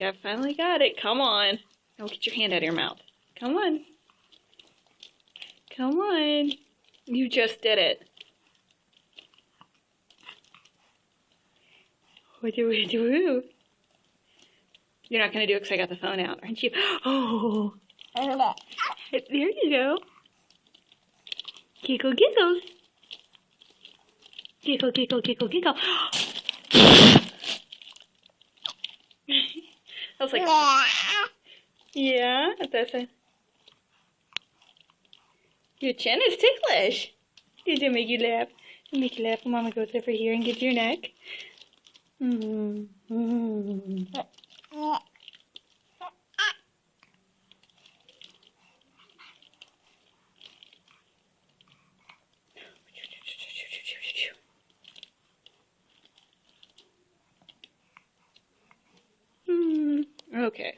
I finally got it. Come on. Don't get your hand out of your mouth. Come on. Come on. You just did it. You're not going to do it because I got the phone out, aren't you? Oh. There you go. Giggle, giggles. Giggle, giggle, giggle, giggle. I was like, yeah, that's a... Your chin is ticklish. Did it make you laugh? Did it make you laugh when Mama goes over here and gets your neck? Okay.